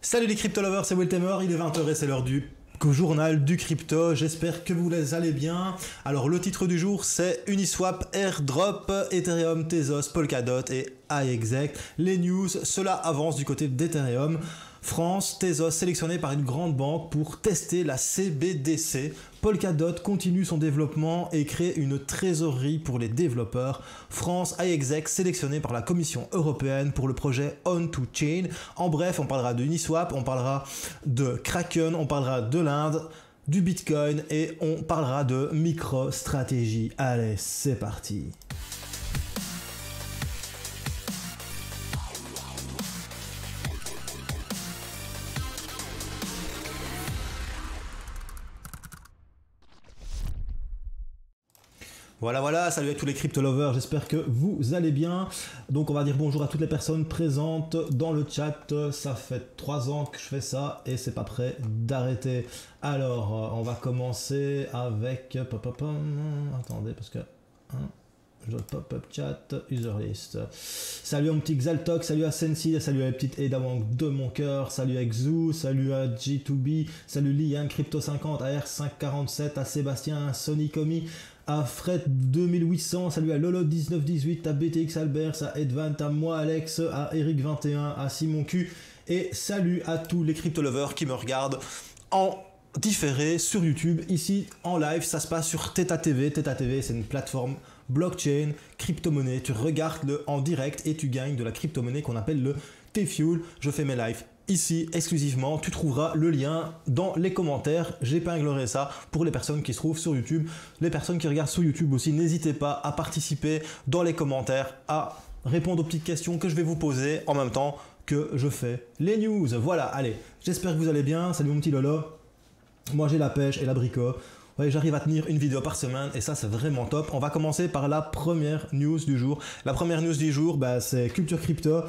Salut les crypto lovers, c'est Will Tamer, il est 20h et c'est l'heure du journal du crypto. J'espère que vous allez bien. Alors le titre du jour c'est Uniswap, Airdrop, Ethereum, Tezos, Polkadot et iExec. Les news, cela avance du côté d'Ethereum. France, Tezos sélectionné par une grande banque pour tester la CBDC. Polkadot continue son développement et crée une trésorerie pour les développeurs. France, iExec sélectionné par la Commission européenne pour le projet On2Chain. En bref, on parlera de Uniswap, on parlera de Kraken, on parlera de l'Inde, du Bitcoin et on parlera de MicroStrategy. Allez, c'est parti. Voilà, salut à tous les crypto lovers, j'espère que vous allez bien. Donc on va dire bonjour à toutes les personnes présentes dans le chat. Ça fait 3 ans que je fais ça et c'est pas prêt d'arrêter. Alors on va commencer avec... Attendez parce que... je pop-up chat, user list. Salut à mon petit Xaltok, salut à Sensi, salut à la petite Edawang de mon cœur, salut à Xu, salut à G2B, salut Lian, Crypto50, à R547, à Sébastien, à Sonicomi, à Fred 2800, salut à Lolo1918, à BTX Albert, à Edvant, à moi Alex, à Eric21, à Simon Q et salut à tous les crypto lovers qui me regardent en différé sur YouTube. Ici en live, ça se passe sur Theta TV. Theta TV, c'est une plateforme blockchain, crypto-monnaie. Tu regardes le en direct et tu gagnes de la crypto-monnaie qu'on appelle le T-Fuel. Je fais mes lives ici exclusivement. Tu trouveras le lien dans les commentaires. J'épinglerai ça pour les personnes qui se trouvent sur YouTube. Les personnes qui regardent sur YouTube aussi, n'hésitez pas à participer dans les commentaires, à répondre aux petites questions que je vais vous poser en même temps que je fais les news. Voilà, allez, j'espère que vous allez bien. Salut mon petit Lolo. Moi j'ai la pêche et l'abricot. Ouais, j'arrive à tenir une vidéo par semaine et ça c'est vraiment top. On va commencer par la première news du jour. La première news du jour, c'est Culture Crypto.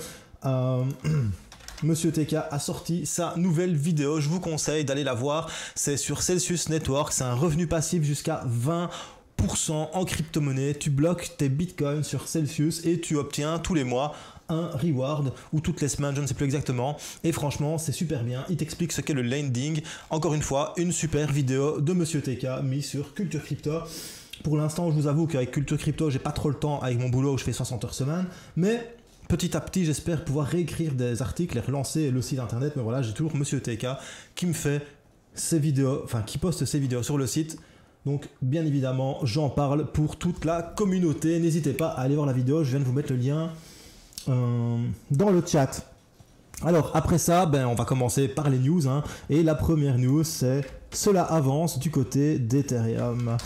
Monsieur TK a sorti sa nouvelle vidéo. Je vous conseille d'aller la voir. C'est sur Celsius Network. C'est un revenu passif jusqu'à 20% en crypto-monnaie. Tu bloques tes bitcoins sur Celsius et tu obtiens tous les mois un reward ou toutes les semaines, je ne sais plus exactement, et franchement c'est super bien. Il t'explique ce qu'est le lending. Encore une fois, une super vidéo de Monsieur TK mise sur Culture Crypto. Pour l'instant, je vous avoue qu'avec Culture Crypto, j'ai pas trop le temps avec mon boulot où je fais 60 heures semaine, mais petit à petit, j'espère pouvoir réécrire des articles et relancer le site internet. Mais voilà, j'ai toujours Monsieur TK qui me fait ses vidéos, enfin qui poste ses vidéos sur le site. Donc bien évidemment, j'en parle pour toute la communauté. N'hésitez pas à aller voir la vidéo, je viens de vous mettre le lien dans le chat. Alors après ça, on va commencer par les news, et la première news c'est cela avance du côté d'Ethereum.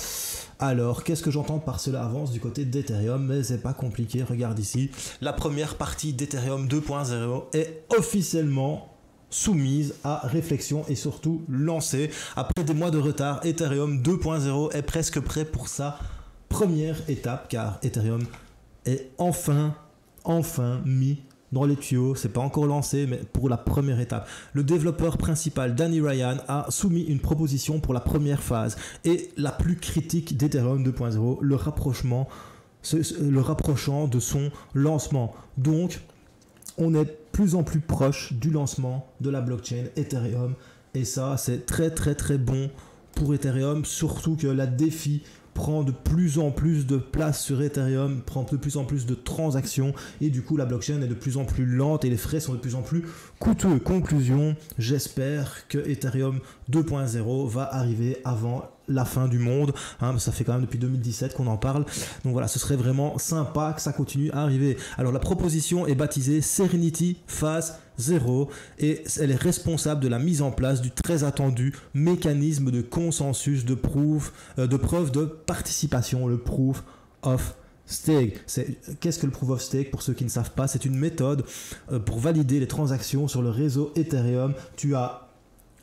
Alors qu'est-ce que j'entends par cela avance du côté d'Ethereum? Mais c'est pas compliqué, regarde ici. La première partie d'Ethereum 2.0 est officiellement soumise à réflexion et surtout lancée. Après des mois de retard, Ethereum 2.0 est presque prêt pour sa première étape car Ethereum est enfin mis dans les tuyaux. C'est pas encore lancé, mais pour la première étape. Le développeur principal, Danny Ryan, a soumis une proposition pour la première phase et la plus critique d'Ethereum 2.0, le rapprochant de son lancement. Donc, on est de plus en plus proche du lancement de la blockchain Ethereum et ça, c'est très bon pour Ethereum, surtout que la DeFi prend de plus en plus de place sur Ethereum, prend de plus en plus de transactions et du coup la blockchain est de plus en plus lente et les frais sont de plus en plus coûteux. Conclusion, j'espère que Ethereum 2.0 va arriver avant la fin du monde, ça fait quand même depuis 2017 qu'on en parle, donc voilà, ce serait vraiment sympa que ça continue à arriver. Alors la proposition est baptisée Serenity Phase 0 et elle est responsable de la mise en place du très attendu mécanisme de consensus de preuve de participation, le Proof of Stake. Qu'est-ce que le Proof of Stake? Pour ceux qui ne savent pas, c'est une méthode pour valider les transactions sur le réseau Ethereum. Tu as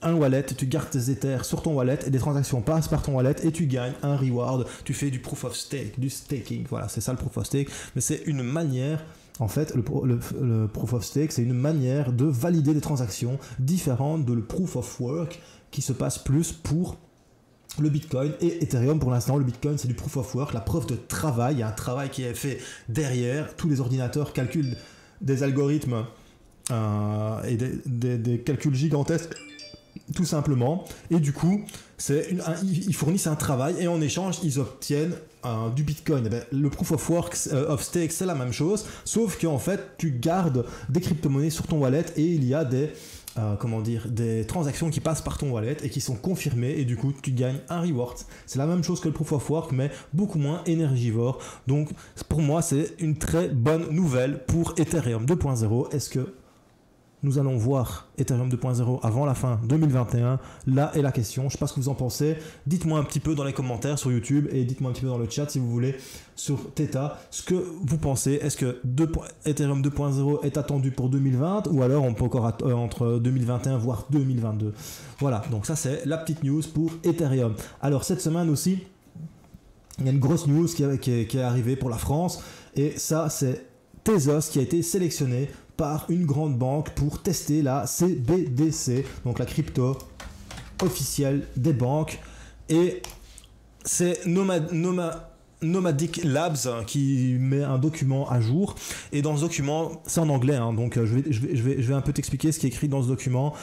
un wallet, tu gardes tes Ethers sur ton wallet et des transactions passent par ton wallet et tu gagnes un reward. Tu fais du Proof of Stake, du staking. Voilà, c'est ça le Proof of Stake. Mais c'est une manière... En fait, le Proof of Stake, c'est une manière de valider des transactions différentes de le Proof of Work qui se passe plus pour le Bitcoin et Ethereum. Pour l'instant, le Bitcoin, c'est du Proof of Work, la preuve de travail. Il y a un travail qui est fait derrière. Tous les ordinateurs calculent des algorithmes et des calculs gigantesques, tout simplement. Et du coup, ils fournissent un travail et en échange, ils obtiennent du Bitcoin. Et bien, le Proof of Work of Stake, c'est la même chose, sauf qu'en fait, tu gardes des crypto-monnaies sur ton wallet et il y a des transactions qui passent par ton wallet et qui sont confirmées et du coup tu gagnes un reward. C'est la même chose que le Proof of Work mais beaucoup moins énergivore. Donc pour moi c'est une très bonne nouvelle pour Ethereum 2.0. Est-ce que nous allons voir Ethereum 2.0 avant la fin 2021? Là est la question. Je ne sais pas ce que vous en pensez. Dites-moi un petit peu dans les commentaires sur YouTube et dites-moi un petit peu dans le chat si vous voulez sur Theta ce que vous pensez. Est-ce que Ethereum 2.0 est attendu pour 2020 ou alors on peut encore entre 2021 voire 2022? Voilà, donc ça c'est la petite news pour Ethereum. Alors cette semaine aussi, il y a une grosse news qui est arrivée pour la France et ça c'est Tezos qui a été sélectionné par une grande banque pour tester la CBDC, donc la crypto officielle des banques. Et c'est Nomadic Labs qui met un document à jour. Et dans ce document, c'est en anglais, hein, donc je vais un peu t'expliquer ce qui est écrit dans ce document.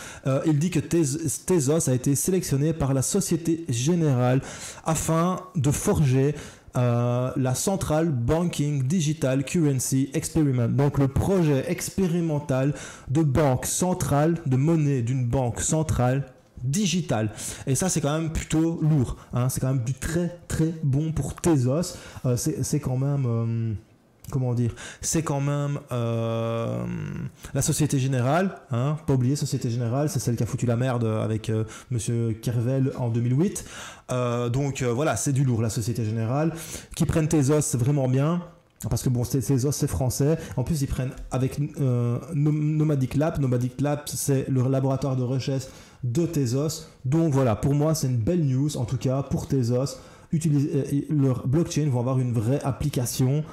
Il dit que Tezos a été sélectionné par la Société Générale afin de forger la Central Banking Digital Currency Experiment, donc le projet expérimental de banque centrale, de monnaie d'une banque centrale digitale. Et ça c'est quand même plutôt lourd, hein. C'est quand même du très très bon pour Tezos. C'est quand même comment dire, c'est quand même la Société Générale, hein, pas oublier Société Générale, c'est celle qui a foutu la merde avec Monsieur Kervel en 2008. Donc voilà, c'est du lourd la Société Générale. Qui prennent Tezos, c'est vraiment bien. Parce que bon, Tezos c'est français. En plus, ils prennent avec Nomadic Lab. Nomadic Lab, c'est le laboratoire de recherche de Tezos. Donc voilà, pour moi, c'est une belle news. En tout cas, pour Tezos, leur blockchain vont avoir une vraie application.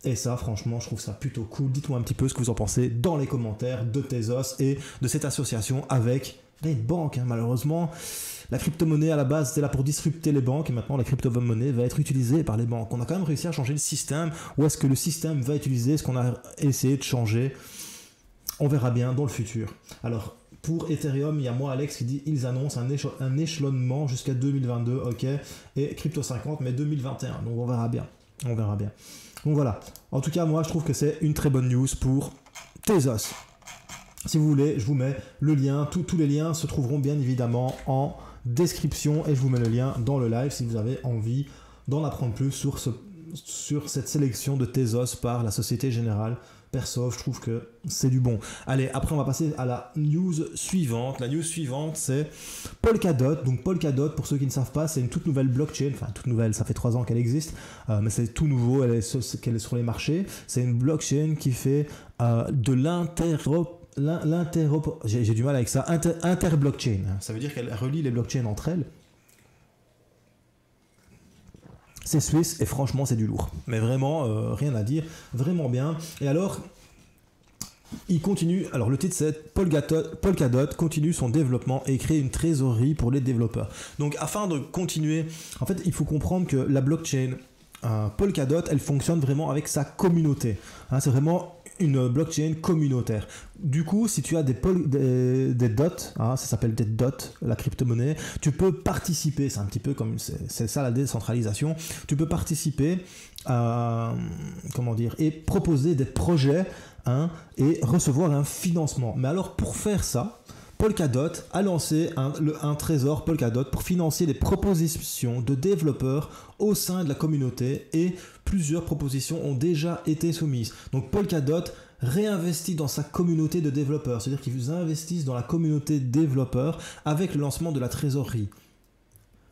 Et ça, franchement, je trouve ça plutôt cool. Dites-moi un petit peu ce que vous en pensez dans les commentaires de Tezos et de cette association avec les banques. Hein. Malheureusement, la crypto-monnaie à la base, c'était là pour disrupter les banques et maintenant la crypto-monnaie va être utilisée par les banques. On a quand même réussi à changer le système. Ou est-ce que le système va utiliser ce qu'on a essayé de changer? On verra bien dans le futur. Alors, pour Ethereum, il y a moi, Alex, qui dit ils annoncent un échelonnement jusqu'à 2022, ok, et Crypto 50, mais 2021. Donc on verra bien. On verra bien. Donc voilà, en tout cas moi je trouve que c'est une très bonne news pour Tezos. Si vous voulez, je vous mets le lien, tous les liens se trouveront bien évidemment en description et je vous mets le lien dans le live si vous avez envie d'en apprendre plus sur cette sélection de Tezos par la Société Générale. Perso, je trouve que c'est du bon. Allez, après on va passer à la news suivante. La news suivante, c'est Polkadot. Donc Polkadot, pour ceux qui ne savent pas, c'est une toute nouvelle blockchain. Enfin, toute nouvelle, ça fait 3 ans qu'elle existe, mais c'est tout nouveau, qu'elle est sur les marchés. C'est une blockchain qui fait de j'ai du mal avec ça, interblockchain. Ça veut dire qu'elle relie les blockchains entre elles. C'est suisse et franchement c'est du lourd. Mais vraiment, rien à dire, vraiment bien. Et alors, il continue, alors le titre c'est Polkadot continue son développement et crée une trésorerie pour les développeurs. Donc afin de continuer, en fait il faut comprendre que la blockchain Polkadot, elle fonctionne vraiment avec sa communauté. Hein, c'est vraiment une blockchain communautaire. Du coup, si tu as des dots, hein, ça s'appelle des dots, la crypto-monnaie, tu peux participer, c'est un petit peu comme, c'est ça la décentralisation, tu peux participer, comment dire, et proposer des projets, hein, et recevoir un financement. Mais alors, pour faire ça, Polkadot a lancé un trésor Polkadot pour financer les propositions de développeurs au sein de la communauté et plusieurs propositions ont déjà été soumises. Donc Polkadot réinvestit dans sa communauté de développeurs, c'est-à-dire qu'ils investissent dans la communauté développeurs avec le lancement de la trésorerie.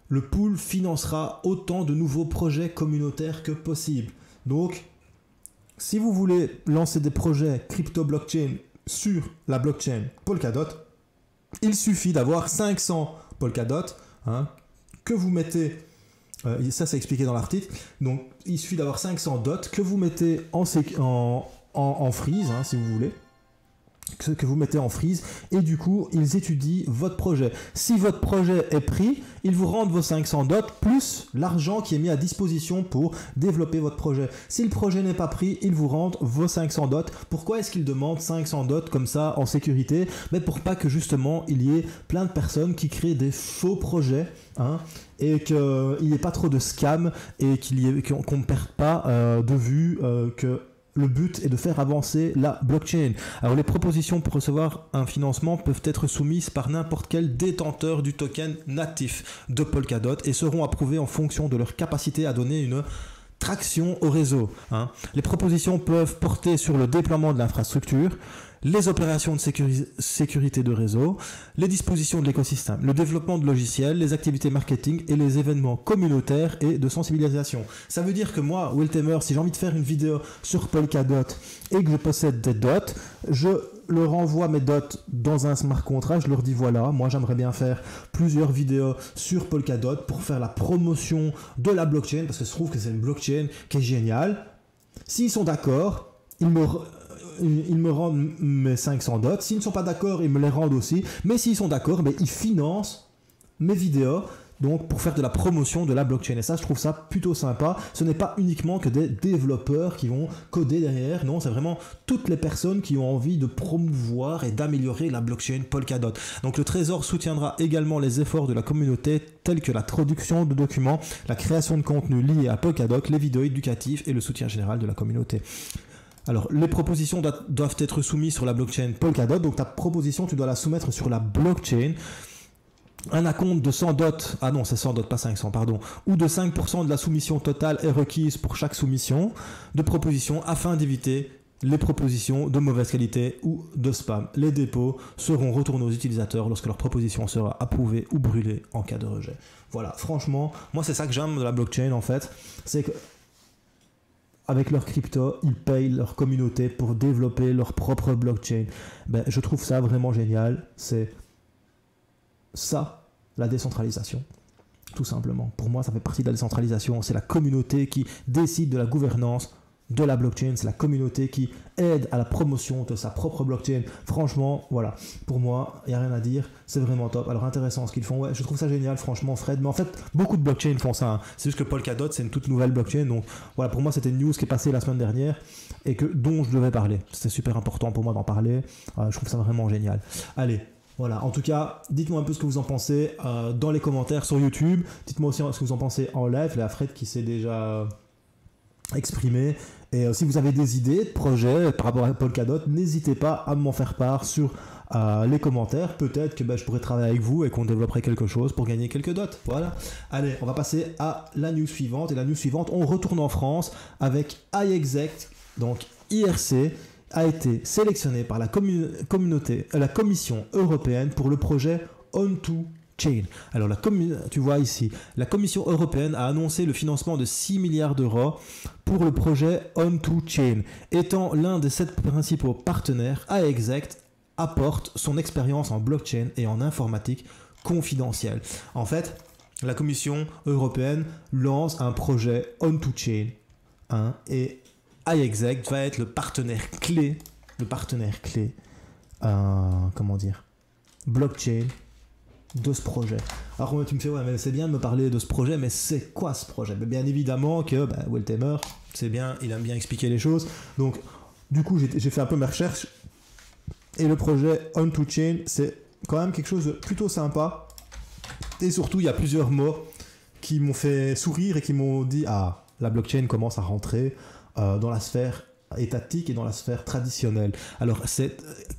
Le pool financera autant de nouveaux projets communautaires que possible. Donc, si vous voulez lancer des projets crypto-blockchain sur la blockchain Polkadot, il suffit d'avoir 500 Polkadot, hein, que vous mettez, ça c'est expliqué dans l'article, donc il suffit d'avoir 500 dots que vous mettez en freeze, hein, si vous voulez, que vous mettez en freeze, et du coup ils étudient votre projet. Si votre projet est pris, ils vous rendent vos 500 dots plus l'argent qui est mis à disposition pour développer votre projet. Si le projet n'est pas pris, ils vous rendent vos 500 dots. Pourquoi est-ce qu'ils demandent 500 dots comme ça en sécurité? Mais pour pas que justement il y ait plein de personnes qui créent des faux projets, hein, et qu'il n'y ait pas trop de scams, et qu'on ne perde pas de vue que le but est de faire avancer la blockchain. Alors les propositions pour recevoir un financement peuvent être soumises par n'importe quel détenteur du token natif de Polkadot et seront approuvées en fonction de leur capacité à donner une traction au réseau, hein. Les propositions peuvent porter sur le déploiement de l'infrastructure, les opérations de sécurité de réseau, les dispositions de l'écosystème, le développement de logiciels, les activités marketing et les événements communautaires et de sensibilisation. Ça veut dire que moi, Wiltemer, si j'ai envie de faire une vidéo sur Polkadot et que je possède des dots, je leur envoie mes dots dans un smart contract, je leur dis voilà, moi j'aimerais bien faire plusieurs vidéos sur Polkadot pour faire la promotion de la blockchain, parce que je trouve que c'est une blockchain qui est géniale. S'ils sont d'accord, ils me rendent mes 500 dots. S'ils ne sont pas d'accord, ils me les rendent aussi. Mais s'ils sont d'accord, ils financent mes vidéos, donc pour faire de la promotion de la blockchain. Et ça, je trouve ça plutôt sympa. Ce n'est pas uniquement que des développeurs qui vont coder derrière. Non, c'est vraiment toutes les personnes qui ont envie de promouvoir et d'améliorer la blockchain Polkadot. Donc le Trésor soutiendra également les efforts de la communauté tels que la traduction de documents, la création de contenu lié à Polkadot, les vidéos éducatives et le soutien général de la communauté. Alors, les propositions doivent être soumises sur la blockchain Polkadot. Donc, ta proposition, tu dois la soumettre sur la blockchain. Un acompte de 100 dots, ah non, c'est 100 dots, pas 500, pardon, ou de 5% de la soumission totale est requise pour chaque soumission de proposition afin d'éviter les propositions de mauvaise qualité ou de spam. Les dépôts seront retournés aux utilisateurs lorsque leur proposition sera approuvée ou brûlée en cas de rejet. Voilà, franchement, moi, c'est ça que j'aime de la blockchain, en fait. C'est que avec leur crypto, ils payent leur communauté pour développer leur propre blockchain. Je trouve ça vraiment génial. C'est ça, la décentralisation. Tout simplement. Pour moi, ça fait partie de la décentralisation. C'est la communauté qui décide de la gouvernance de la blockchain. C'est la communauté qui aide à la promotion de sa propre blockchain. Franchement, voilà. Pour moi, il n'y a rien à dire. C'est vraiment top. Alors, intéressant ce qu'ils font. Ouais, je trouve ça génial, franchement, Fred. Mais en fait, beaucoup de blockchains font ça, hein. C'est juste que Polkadot, c'est une toute nouvelle blockchain. Donc, voilà, pour moi, c'était une news qui est passée la semaine dernière et dont je devais parler. C'était super important pour moi d'en parler. Je trouve ça vraiment génial. Allez. Voilà, en tout cas, dites-moi un peu ce que vous en pensez dans les commentaires sur YouTube. Dites-moi aussi ce que vous en pensez en live. Il y a Fred qui s'est déjà exprimé. Et si vous avez des idées de projets par rapport à Polkadot, n'hésitez pas à m'en faire part sur les commentaires. Peut-être que je pourrais travailler avec vous et qu'on développerait quelque chose pour gagner quelques dots. Voilà. Allez, on va passer à la news suivante. Et la news suivante, on retourne en France avec iExec, donc IRC, a été sélectionné par la Commission européenne pour le projet On2Chain. Alors, tu vois ici, la Commission européenne a annoncé le financement de 6 milliards d'euros pour le projet On2Chain. Étant l'un des 7 principaux partenaires, iExec apporte son expérience en blockchain et en informatique confidentielle. En fait, la Commission européenne lance un projet On2Chain, hein, et iExec va être le partenaire clé, blockchain de ce projet. Alors tu me fais, ouais, mais c'est bien de me parler de ce projet, mais c'est quoi ce projet? Mais bien évidemment que Wiltemer, c'est bien, il aime bien expliquer les choses. Donc, du coup, j'ai fait un peu mes recherches et le projet On2Chain, c'est quand même quelque chose de plutôt sympa. Et surtout, il y a plusieurs mots qui m'ont fait sourire et qui m'ont dit ah, la blockchain commence à rentrer dans la sphère étatique et dans la sphère traditionnelle. Alors,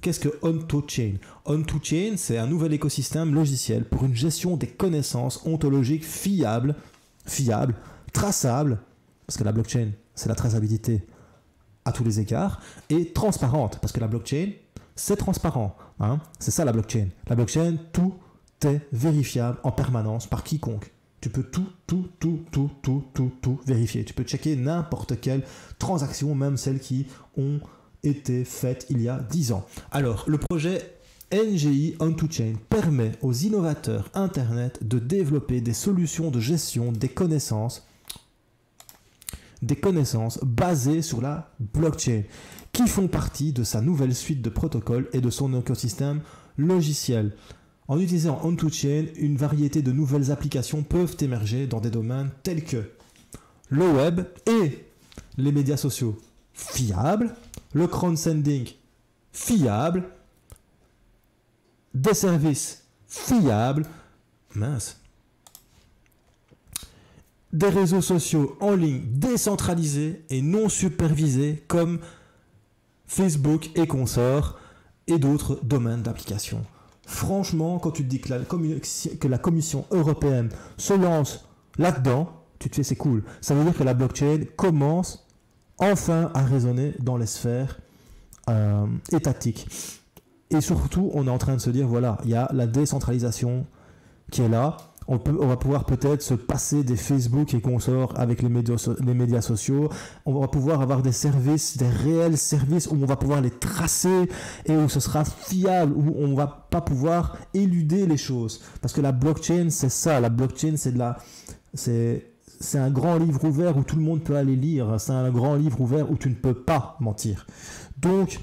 qu'est-ce que On2Chain? On2Chain, c'est un nouvel écosystème logiciel pour une gestion des connaissances ontologiques fiables, traçables, parce que la blockchain, c'est la traçabilité à tous les égards, et transparente, parce que la blockchain, c'est transparent, hein. C'est ça la blockchain. La blockchain, tout est vérifiable en permanence par quiconque. Tu peux tout vérifier. Tu peux checker n'importe quelle transaction, même celles qui ont été faites il y a 10 ans. Alors, le projet NGI On2Chain permet aux innovateurs Internet de développer des solutions de gestion des connaissances basées sur la blockchain. qui font partie de sa nouvelle suite de protocoles et de son écosystème logiciel. En utilisant On2Chain, une variété de nouvelles applications peuvent émerger dans des domaines tels que le web et les médias sociaux fiables, le crowdfunding fiable, des services fiables, des réseaux sociaux en ligne décentralisés et non supervisés comme Facebook et consorts et d'autres domaines d'application. Franchement, quand tu te dis que la Commission européenne se lance là-dedans, tu te fais c'est cool. Ça veut dire que la blockchain commence enfin à résonner dans les sphères étatiques. Et surtout, on est en train de se dire, voilà, il y a la décentralisation qui est là. On va pouvoir peut-être se passer des Facebook et consorts avec les médias sociaux. On va pouvoir avoir des services, des réels services où on va pouvoir les tracer et où ce sera fiable, où on ne va pas pouvoir éluder les choses. Parce que la blockchain, c'est ça. La blockchain, c'est un grand livre ouvert où tout le monde peut aller lire. C'est un grand livre ouvert où tu ne peux pas mentir. Donc,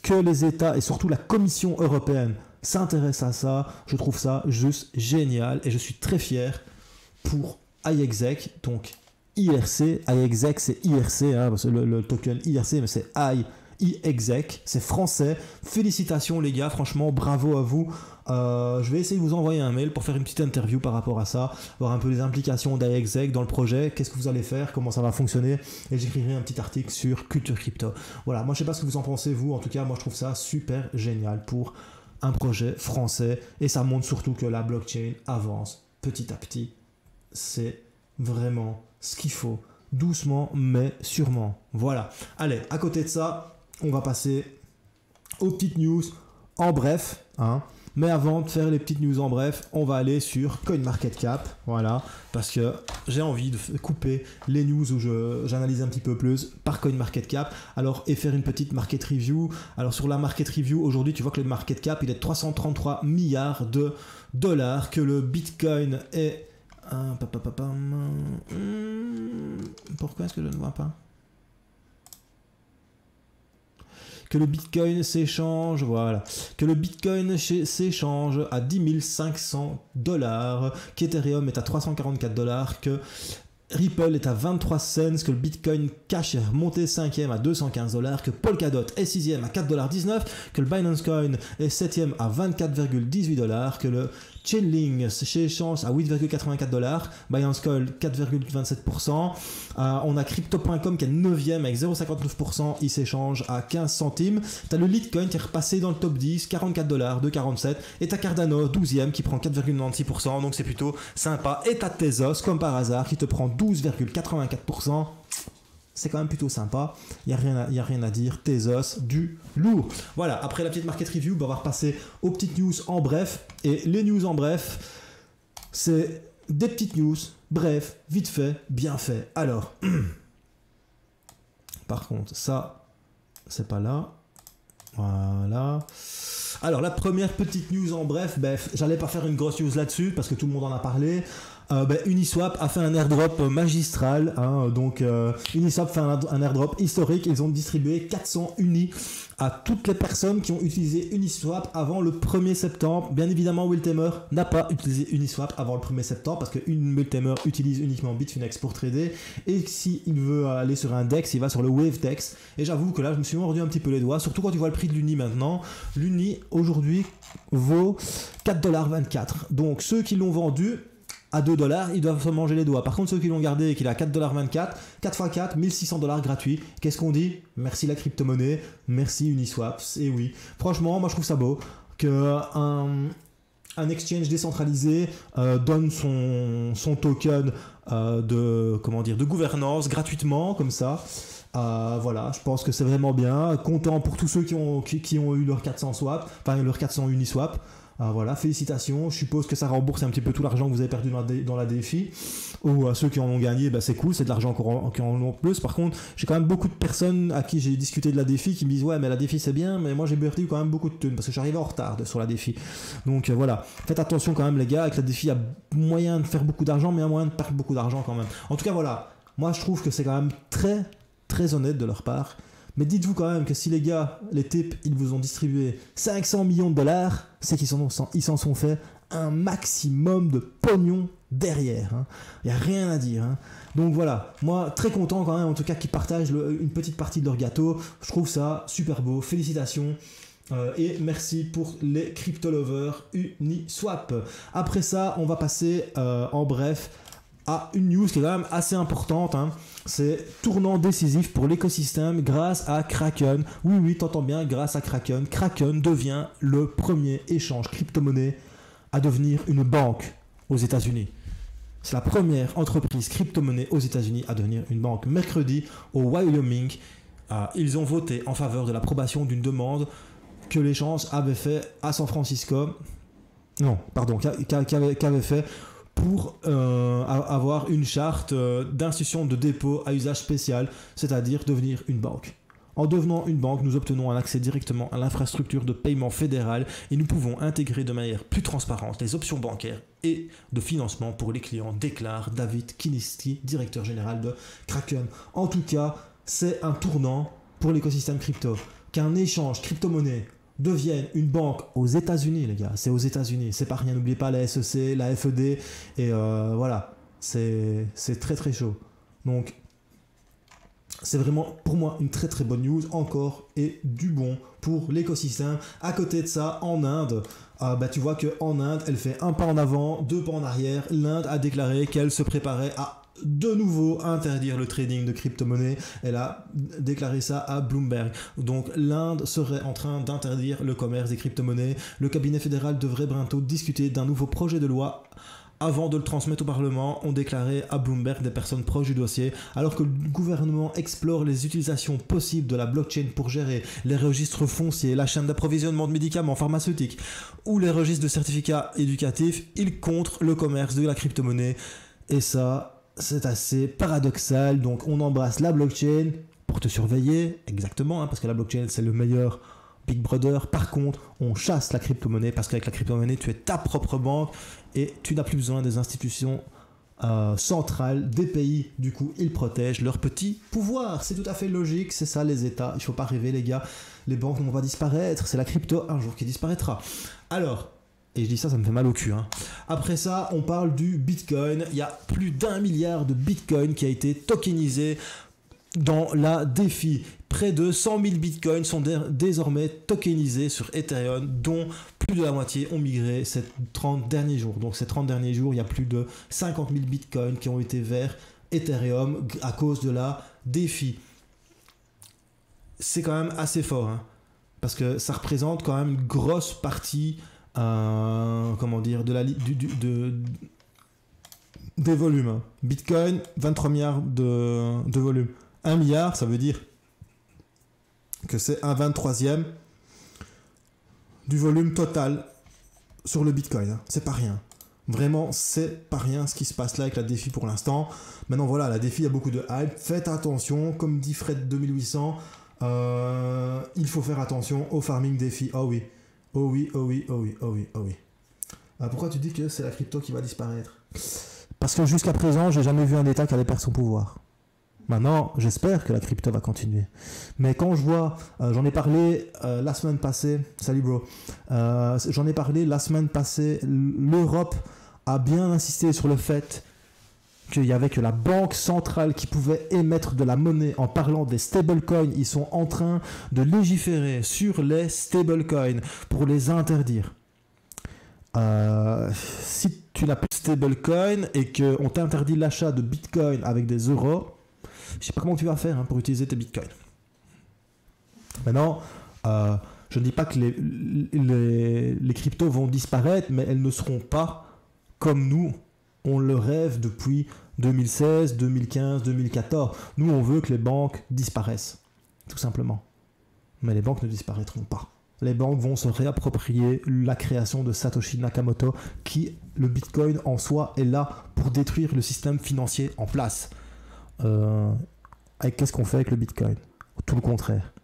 que les États et surtout la Commission européenne s'intéresse à ça, je trouve ça juste génial et je suis très fier pour iExec, donc IRC, iExec c'est IRC, hein, parce que le token IRC, mais c'est iExec, c'est français. Félicitations les gars, franchement bravo à vous. Je vais essayer de vous envoyer un mail pour faire une petite interview par rapport à ça, voir un peu les implications d'iExec dans le projet, qu'est-ce que vous allez faire, comment ça va fonctionner, et j'écrirai un petit article sur Culture Crypto. Voilà, moi je sais pas ce que vous en pensez vous, en tout cas moi je trouve ça super génial pour un projet français et ça montre surtout que la blockchain avance petit à petit. C'est vraiment ce qu'il faut, doucement mais sûrement. Voilà, allez, à côté de ça, on va passer aux petites news en bref, hein. Mais avant de faire les petites news en bref, on va aller sur CoinMarketCap, voilà, parce que j'ai envie de couper les news où j'analyse un petit peu plus par CoinMarketCap, alors et faire une petite market review. Alors sur la market review, aujourd'hui, tu vois que le market cap, il est 333 milliards de dollars, que le Bitcoin est... Pourquoi est-ce que je ne vois pas ? Que le Bitcoin s'échange, voilà, que le Bitcoin s'échange à 10 500 $, qu'Ethereum est à 344 $, que Ripple est à 23 cents, que le Bitcoin Cash est remonté 5e à 215 $, que Polkadot est 6e à 4,19 $, que le Binance Coin est 7e à 24,18 $, que le Chainlink s'échange à 8,84 $, Binance Coin 4,27%, on a Crypto.com qui est 9e avec 0,59%, il s'échange à 15 centimes, t'as le Litecoin qui est repassé dans le top 10, 44 $, 2,47, et t'as Cardano 12e qui prend 4,96%, donc c'est plutôt sympa, et t'as Tezos comme par hasard qui te prend 12,84%. C'est quand même plutôt sympa, il n'y a rien à dire, Tezos du lourd. Voilà, après la petite market review, on va repasser aux petites news en bref. Et les news en bref, c'est des petites news, bref, vite fait, bien fait. Alors, par contre, ça, c'est pas là. Voilà. Alors, la première petite news en bref, j'allais pas faire une grosse news là-dessus parce que tout le monde en a parlé. Uniswap a fait un airdrop magistral, hein, donc Uniswap fait un airdrop historique. Ils ont distribué 400 unis à toutes les personnes qui ont utilisé Uniswap avant le 1er septembre. Bien évidemment, Wiltamer n'a pas utilisé Uniswap avant le 1er septembre parce que Wiltamer utilise uniquement Bitfinex pour trader, et s'il veut aller sur un DEX, il va sur le WaveDex. Et j'avoue que là, je me suis mordu un petit peu les doigts, surtout quand tu vois le prix de l'uni maintenant. L'uni aujourd'hui vaut 4,24 $. Donc ceux qui l'ont vendu à 2 $, ils doivent se manger les doigts. Par contre, ceux qui l'ont gardé et qu'il a 4,24 $, 4 x 4, 1600 $ gratuits. Qu'est-ce qu'on dit ? Merci la crypto-monnaie, merci Uniswap. Et oui, franchement, moi je trouve ça beau qu'un exchange décentralisé donne son token de gouvernance gratuitement, comme ça. Voilà, je pense que c'est vraiment bien. Content pour tous ceux qui ont eu leurs 400 swap, enfin leurs 400 Uniswap. Voilà, félicitations. Je suppose que ça rembourse un petit peu tout l'argent que vous avez perdu dans la DeFi. Ou à ceux qui en ont gagné, c'est cool, c'est de l'argent qui en ont plus. Par contre, j'ai quand même beaucoup de personnes à qui j'ai discuté de la DeFi qui me disent ouais, mais la DeFi c'est bien, mais moi j'ai perdu quand même beaucoup de thunes parce que j'arrive en retard sur la DeFi. Donc voilà, faites attention quand même les gars. Avec la DeFi, il y a moyen de faire beaucoup d'argent, mais il y a moyen de perdre beaucoup d'argent quand même. En tout cas, voilà, moi je trouve que c'est quand même très très honnête de leur part, Mais dites-vous quand même que si les gars, les types, ils vous ont distribué 500 millions de dollars, c'est qu'ils ils s'en sont fait un maximum de pognon derrière. Il n'y a rien à dire. Donc voilà, moi très content quand même en tout cas qu'ils partagent une petite partie de leur gâteau. Je trouve ça super beau, félicitations. Et merci pour les crypto lovers Uniswap. Après ça, on va passer en bref à une news qui est quand même assez importante. C'est tournant décisif pour l'écosystème grâce à Kraken. Oui, t'entends bien, grâce à Kraken. Kraken devient le premier échange crypto-monnaie à devenir une banque aux États-Unis. C'est la première entreprise crypto-monnaie aux États-Unis à devenir une banque. Mercredi, au Wyoming, ils ont voté en faveur de l'approbation d'une demande que l'échange avait fait à San Francisco. Non, pardon, qu'avait fait pour avoir une charte d'institution de dépôt à usage spécial, c'est-à-dire devenir une banque. En devenant une banque, nous obtenons un accès directement à l'infrastructure de paiement fédérale et nous pouvons intégrer de manière plus transparente les options bancaires et de financement pour les clients, déclare David Kiniski, directeur général de Kraken. En tout cas, c'est un tournant pour l'écosystème crypto. Qu'un échange crypto-monnaie devienne une banque aux États-Unis, les gars, c'est aux États-Unis, c'est pas rien, n'oubliez pas la SEC, la FED, et voilà, c'est très très chaud. Donc, c'est vraiment pour moi une très très bonne news encore et du bon pour l'écosystème. À côté de ça, en Inde, tu vois qu'en Inde, elle fait un pas en avant, deux pas en arrière. L'Inde a déclaré qu'elle se préparait à de nouveau interdire le trading de crypto-monnaies. Elle a déclaré ça à Bloomberg. Donc l'Inde serait en train d'interdire le commerce des crypto-monnaies. Le cabinet fédéral devrait bientôt discuter d'un nouveau projet de loi avant de le transmettre au Parlement, ont déclaré à Bloomberg des personnes proches du dossier, alors que le gouvernement explore les utilisations possibles de la blockchain pour gérer les registres fonciers, la chaîne d'approvisionnement de médicaments pharmaceutiques ou les registres de certificats éducatifs. Il contre le commerce de la crypto-monnaie. Et ça, c'est assez paradoxal. Donc on embrasse la blockchain pour te surveiller, exactement, parce que la blockchain c'est le meilleur Big Brother. Par contre, on chasse la crypto-monnaie parce qu'avec la crypto-monnaie, tu es ta propre banque et tu n'as plus besoin des institutions centrales des pays. Du coup, ils protègent leur petit pouvoir. C'est tout à fait logique, c'est ça les États. Il ne faut pas rêver les gars, les banques vont pas disparaître, c'est la crypto un jour qui disparaîtra. Alors, et je dis ça, ça me fait mal au cul. Après ça, on parle du Bitcoin. Il y a plus d'1 milliard de Bitcoin qui a été tokenisé dans la DeFi. Près de 100 000 bitcoins sont désormais tokenisés sur Ethereum, dont plus de la moitié ont migré ces 30 derniers jours. Donc ces 30 derniers jours, il y a plus de 50 000 bitcoins qui ont été vers Ethereum à cause de la DeFi. C'est quand même assez fort, parce que ça représente quand même une grosse partie des volumes. Bitcoin, 23 milliards de volume. 1 milliard, ça veut dire que c'est un 23e du volume total sur le Bitcoin. C'est pas rien. Vraiment, c'est pas rien ce qui se passe là avec la DeFi pour l'instant. Maintenant, voilà, la DeFi, il y a beaucoup de hype. Faites attention, comme dit Fred 2800, il faut faire attention au farming DeFi. Oh oui, oh oui, oh oui, oh oui, oh oui, oh oui. Pourquoi tu dis que c'est la crypto qui va disparaître? Parce que jusqu'à présent, j'ai jamais vu un État qui allait perdre son pouvoir. Maintenant, j'espère que la crypto va continuer. Mais quand je vois, j'en ai parlé la semaine passée, salut bro, j'en ai parlé la semaine passée, l'Europe a bien insisté sur le fait qu'il n'y avait que la banque centrale qui pouvait émettre de la monnaie en parlant des stablecoins. Ils sont en train de légiférer sur les stablecoins pour les interdire. Si tu n'as plus de stablecoin et qu'on t'interdit l'achat de bitcoin avec des euros, je sais pas comment tu vas faire pour utiliser tes bitcoins. Maintenant, je ne dis pas que les cryptos vont disparaître, mais elles ne seront pas comme nous, on le rêve depuis 2016, 2015, 2014. Nous, on veut que les banques disparaissent, tout simplement. Mais les banques ne disparaîtront pas. Les banques vont se réapproprier la création de Satoshi Nakamoto, qui, le bitcoin en soi, est là pour détruire le système financier en place. Qu'est-ce qu'on fait avec le bitcoin? Tout le contraire.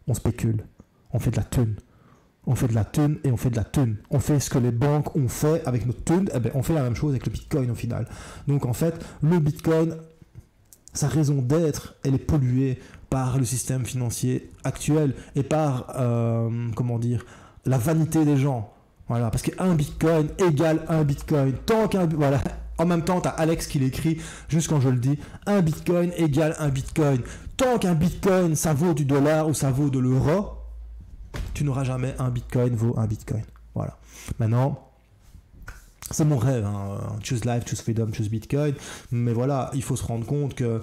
On spécule, on fait de la thune. On fait de la thune et on fait de la thune. On fait ce que les banques ont fait avec notre thune, on fait la même chose avec le bitcoin au final. Donc en fait, le bitcoin, sa raison d'être, elle est polluée par le système financier actuel et par, comment dire, la vanité des gens. Voilà, parce qu'un bitcoin égale un bitcoin. Tant qu'un... Voilà. En même temps, tu as Alex qui l'écrit, juste quand je le dis, un bitcoin égale un bitcoin. Tant qu'un bitcoin, ça vaut du dollar ou ça vaut de l'euro, tu n'auras jamais un bitcoin vaut un bitcoin. Voilà. Maintenant, c'est mon rêve, hein. Choose life, choose freedom, choose bitcoin. Mais voilà, il faut se rendre compte que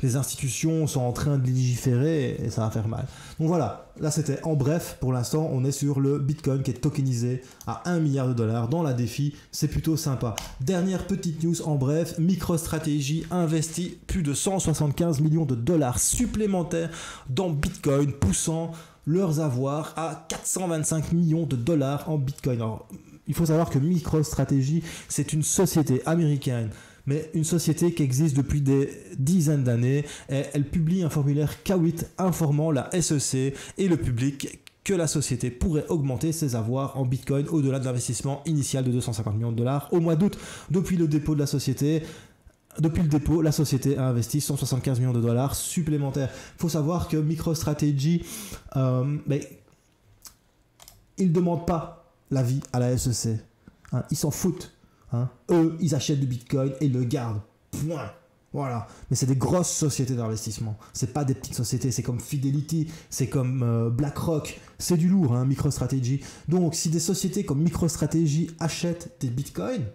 les institutions sont en train de légiférer et ça va faire mal. Donc voilà, là c'était en bref, pour l'instant on est sur le Bitcoin qui est tokenisé à 1 milliard de dollars dans la défi, c'est plutôt sympa. Dernière petite news en bref, MicroStrategy investit plus de 175 millions de dollars supplémentaires dans Bitcoin, poussant leurs avoirs à 425 millions de dollars en Bitcoin. Alors, il faut savoir que MicroStrategy, c'est une société américaine, mais une société qui existe depuis des dizaines d'années, et elle publie un formulaire K8 informant la SEC et le public que la société pourrait augmenter ses avoirs en Bitcoin au-delà de l'investissement initial de 250 millions de dollars au mois d'août. Depuis le dépôt, la société a investi 175 millions de dollars supplémentaires. Il faut savoir que MicroStrategy, ils ne demandent pas l'avis à la SEC. Hein, ils s'en foutent. Hein. Eux, ils achètent du Bitcoin et ils le gardent. Point. Voilà. Mais c'est des grosses sociétés d'investissement. C'est pas des petites sociétés. C'est comme Fidelity, c'est comme BlackRock. C'est du lourd, hein, MicroStrategy. Donc, si des sociétés comme MicroStrategy achètent des Bitcoins,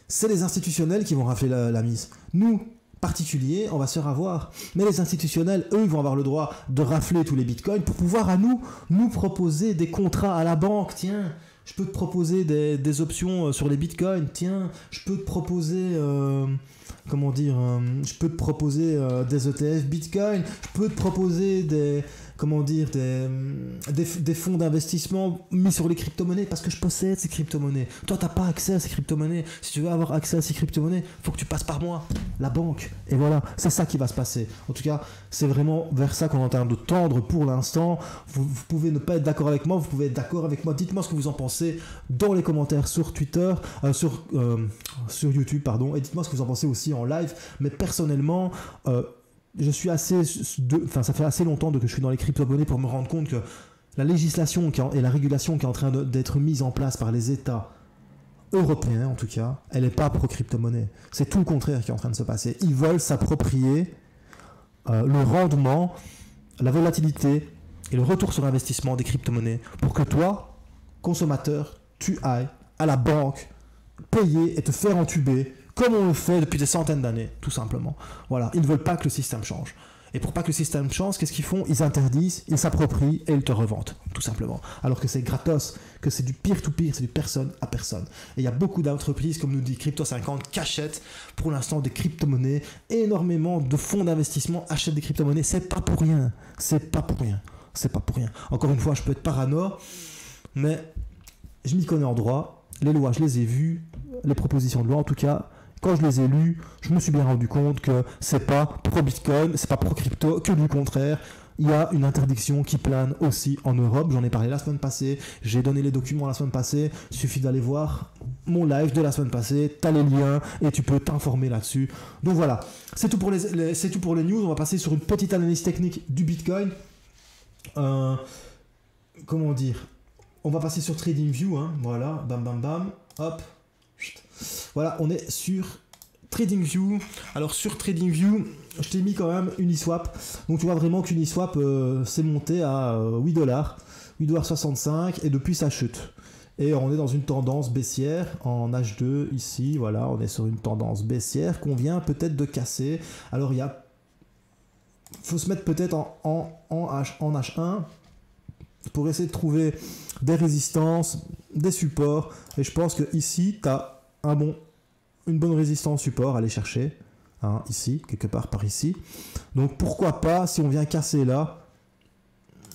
c'est les institutionnels qui vont rafler la mise. Nous, particuliers, on va se faire avoir. Mais les institutionnels, eux, ils vont avoir le droit de rafler tous les Bitcoins pour pouvoir à nous proposer des contrats à la banque. Tiens, je peux te proposer des options sur les bitcoins. Tiens, je peux te proposer, je peux te proposer des ETF bitcoin. Je peux te proposer des fonds d'investissement mis sur les crypto-monnaies parce que je possède ces crypto-monnaies. Toi, tu n'as pas accès à ces crypto-monnaies. Si tu veux avoir accès à ces crypto-monnaies, il faut que tu passes par moi, la banque. Et voilà, c'est ça qui va se passer. En tout cas, c'est vraiment vers ça qu'on est en train de tendre pour l'instant. Vous pouvez ne pas être d'accord avec moi, vous pouvez être d'accord avec moi. Dites-moi ce que vous en pensez dans les commentaires sur Twitter, sur YouTube, pardon. Et dites-moi ce que vous en pensez aussi en live. Mais personnellement... ça fait assez longtemps que je suis dans les crypto-monnaies pour me rendre compte que la législation et la régulation qui est en train d'être mise en place par les États européens, en tout cas, elle n'est pas pro-crypto-monnaie. C'est tout le contraire qui est en train de se passer. Ils veulent s'approprier le rendement, la volatilité et le retour sur investissement des crypto-monnaies pour que toi, consommateur, tu ailles à la banque, payer et te faire entuber comme on le fait depuis des centaines d'années, tout simplement. Voilà, ils ne veulent pas que le système change. Et pour pas que le système change, qu'est-ce qu'ils font? Ils interdisent, ils s'approprient et ils te revendent, tout simplement. Alors que c'est gratos, que c'est du peer-to-peer, c'est du personne à personne. Et il y a beaucoup d'entreprises, comme nous dit Crypto50, qui achètent pour l'instant des crypto-monnaies. Énormément de fonds d'investissement achètent des crypto-monnaies. C'est pas pour rien. C'est pas pour rien. C'est pas pour rien. Encore une fois, je peux être parano, mais je m'y connais en droit. Les lois, je les ai vues. Les propositions de loi, en tout cas... Quand je les ai lus, je me suis bien rendu compte que c'est pas pro-Bitcoin, c'est pas pro-crypto, que du contraire. Il y a une interdiction qui plane aussi en Europe. J'en ai parlé la semaine passée, j'ai donné les documents la semaine passée. Il suffit d'aller voir mon live de la semaine passée, tu as les liens et tu peux t'informer là-dessus. Donc voilà, c'est tout pour les news. On va passer sur une petite analyse technique du Bitcoin. Comment dire? On va passer sur TradingView, hein. Voilà, bam bam bam, hop. Voilà, on est sur TradingView. Alors sur TradingView, je t'ai mis quand même Uniswap. Donc tu vois vraiment qu'Uniswap s'est monté à 8 $, 8,65 $, et depuis ça chute. Et on est dans une tendance baissière en H2 ici. Voilà, on est sur une tendance baissière qu'on vient peut-être de casser. Alors faut se mettre peut-être en H1 pour essayer de trouver des résistances, des supports. Et je pense que ici, tu as une bonne résistance support à aller chercher, hein, ici, quelque part par ici. Donc pourquoi pas, si on vient casser là,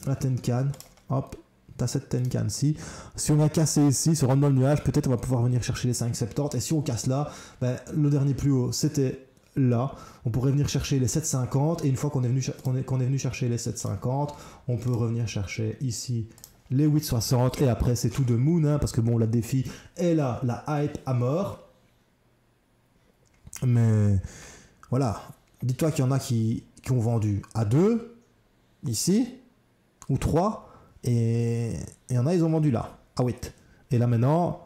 la Tenkan, hop, tu as cette Tenkan-ci. Si on vient casser ici, se rendre dans le nuage, peut-être on va pouvoir venir chercher les 5,70. Et si on casse là, le dernier plus haut, c'était là. On pourrait venir chercher les 7,50. Et une fois qu'on est venu chercher les 7,50, on peut revenir chercher ici les 8,60 et après c'est tout de moon, hein, parce que bon, la défi est là, la hype à mort. Mais voilà, dis-toi qu'il y en a qui qui ont vendu à 2, ici, ou 3, et il y en a, ils ont vendu là, à 8. Et là maintenant,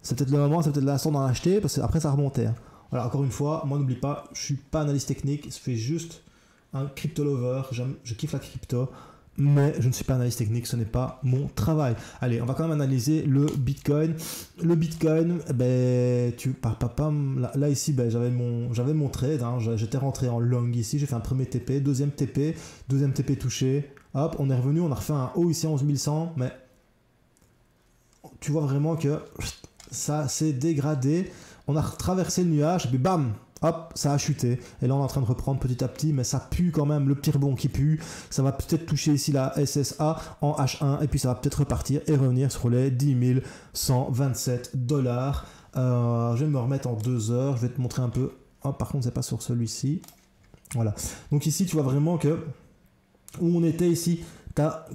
c'est peut-être le moment, c'est peut-être l'instant d'en acheter, parce qu'après ça remontait. Hein. Voilà, encore une fois, moi n'oublie pas, je suis pas analyste technique, je fais juste un crypto lover, je kiffe la crypto, mais je ne suis pas analyste technique, ce n'est pas mon travail. Allez, on va quand même analyser le Bitcoin. Le Bitcoin, ben, là ici, ben, j'avais mon trade, hein, j'étais rentré en long ici, j'ai fait un premier TP, deuxième TP touché, hop, on est revenu, on a refait un haut ici à 11100, mais tu vois vraiment que ça s'est dégradé, on a traversé le nuage, et puis bam, hop, ça a chuté. Et là, on est en train de reprendre petit à petit, mais ça pue quand même, le petit rebond qui pue. Ça va peut-être toucher ici la SSA en H1, et puis ça va peut-être repartir et revenir sur les 10 127 $. Je vais me remettre en 2 heures, je vais te montrer un peu. Oh, par contre, c'est pas sur celui-ci. Voilà. Donc ici, tu vois vraiment que où on était ici,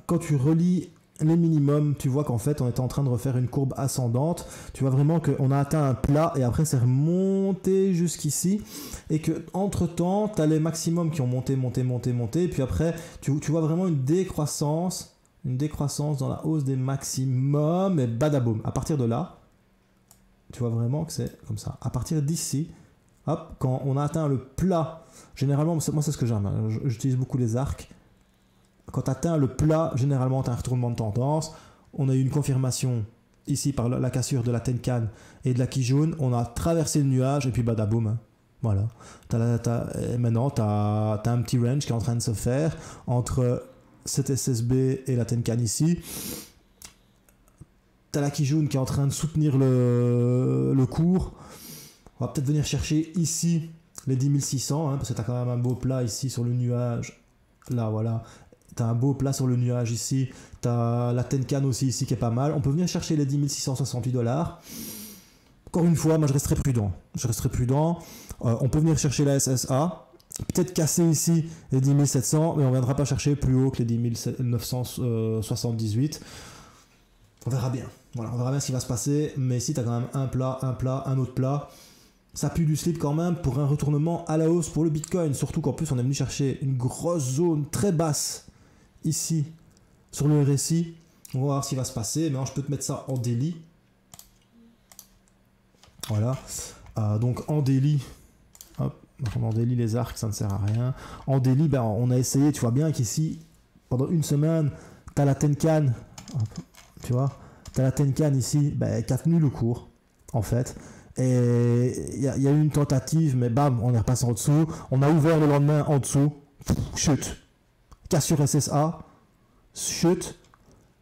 quand tu relis les minimums, tu vois qu'en fait on était en train de refaire une courbe ascendante. Tu vois vraiment qu'on a atteint un plat et après c'est remonté jusqu'ici, et que entre temps tu as les maximums qui ont monté, et puis après tu vois vraiment une décroissance dans la hausse des maximums, et badaboum, à partir de là tu vois vraiment que c'est comme ça. À partir d'ici, hop, quand on a atteint le plat, généralement moi c'est ce que j'aime, hein, j'utilise beaucoup les arcs. Quand tu atteins le plat, généralement tu as un retournement de tendance. On a eu une confirmation ici par la cassure de la Tenkan et de la Kijun. On a traversé le nuage et puis badaboum. Hein. Voilà. Maintenant, tu as un petit range qui est en train de se faire entre cette SSB et la Tenkan ici. Tu as la Kijun qui est en train de soutenir le cours. On va peut-être venir chercher ici les 10 600, hein, parce que tu as quand même un beau plat ici sur le nuage. Là, voilà. Tu as un beau plat sur le nuage ici. Tu as la Tenkan aussi ici qui est pas mal. On peut venir chercher les 10 668 $. Encore une fois, moi je resterai prudent. On peut venir chercher la SSA. Peut-être casser ici les 10 700, mais on ne viendra pas chercher plus haut que les 10 978. On verra bien. Voilà, on verra bien ce qui va se passer. Mais ici, tu as quand même un plat, un autre plat. Ça pue du slip quand même pour un retournement à la hausse pour le Bitcoin. Surtout qu'en plus, on est venu chercher une grosse zone très basse ici sur le RSI. On va voir ce qui va se passer. Maintenant, je peux te mettre ça en daily. Voilà. Donc en daily, hop, en daily les arcs, ça ne sert à rien. En daily, ben, on a essayé, tu vois bien qu'ici, pendant une semaine, tu as la Tenkan, tu vois, tu as la Tenkan ici, ben, qui a tenu le cours, en fait. Et il y a eu une tentative, mais bam, on est repassé en dessous. On a ouvert le lendemain en dessous. Chute. Cassure SSA. Chute.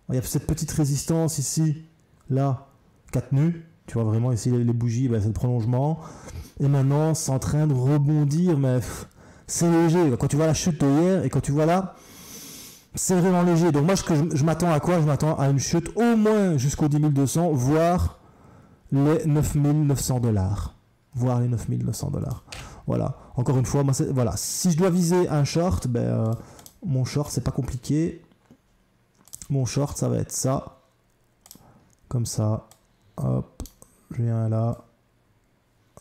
Il y a cette petite résistance ici, là, qui a tenu. Tu vois vraiment ici les bougies, ben, c'est le prolongement. Et maintenant, c'est en train de rebondir, mais c'est léger. Quand tu vois la chute de hier et quand tu vois là, c'est vraiment léger. Donc moi, je m'attends à quoi? Je m'attends à une chute au moins jusqu'aux 10 200, voire les 9 900 $. Voire les 9 900 $. Voilà. Encore une fois, moi, voilà. Si je dois viser un short, ben, mon short, c'est pas compliqué. Mon short, ça va être ça. Comme ça. Hop. Je viens là.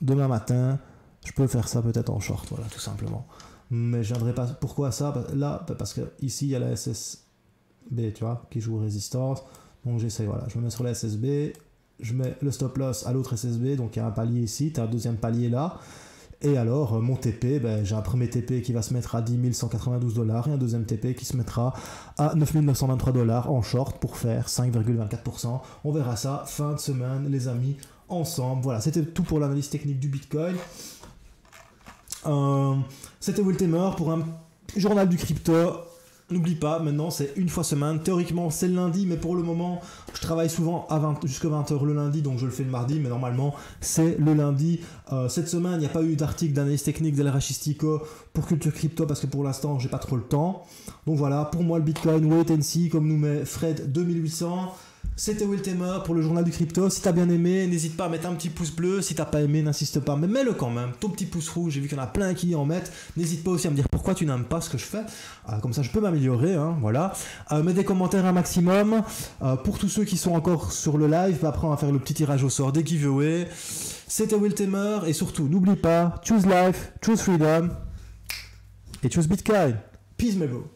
Demain matin, je peux faire ça peut-être en short, voilà, tout simplement. Mais je viendrai pas. Pourquoi ça? Là, parce que ici il y a la SSB, tu vois, qui joue résistance. Donc j'essaie, voilà, je me mets sur la SSB, je mets le stop loss à l'autre SSB, donc il y a un palier ici, tu as un deuxième palier là. Et alors, mon TP, ben, j'ai un premier TP qui va se mettre à 10 192 $ et un deuxième TP qui se mettra à 9 923 $ en short pour faire 5,24%. On verra ça fin de semaine, les amis, ensemble. Voilà, c'était tout pour l'analyse technique du Bitcoin. C'était Will Tamer pour un journal du crypto. N'oublie pas, maintenant c'est une fois semaine. Théoriquement c'est le lundi, mais pour le moment je travaille souvent jusqu'à 20h le lundi, donc je le fais le mardi, mais normalement c'est le lundi. Cette semaine il n'y a pas eu d'article d'analyse technique d'El-Rachistico pour Culture Crypto parce que pour l'instant j'ai pas trop le temps. Donc voilà, pour moi le Bitcoin, wait and see, comme nous met Fred 2800. C'était Will Tamer pour le journal du crypto. Si t'as bien aimé, n'hésite pas à mettre un petit pouce bleu. Si t'as pas aimé, n'insiste pas, mais mets-le quand même. Ton petit pouce rouge, j'ai vu qu'il y en a plein qui en mettent. N'hésite pas aussi à me dire pourquoi tu n'aimes pas ce que je fais. Comme ça, je peux m'améliorer. Hein, voilà. Mets des commentaires un maximum. Pour tous ceux qui sont encore sur le live, après on va faire le petit tirage au sort des giveaways. C'était Will Tamer et surtout, n'oublie pas, choose life, choose freedom. Et choose Bitcoin. Peace, my bro.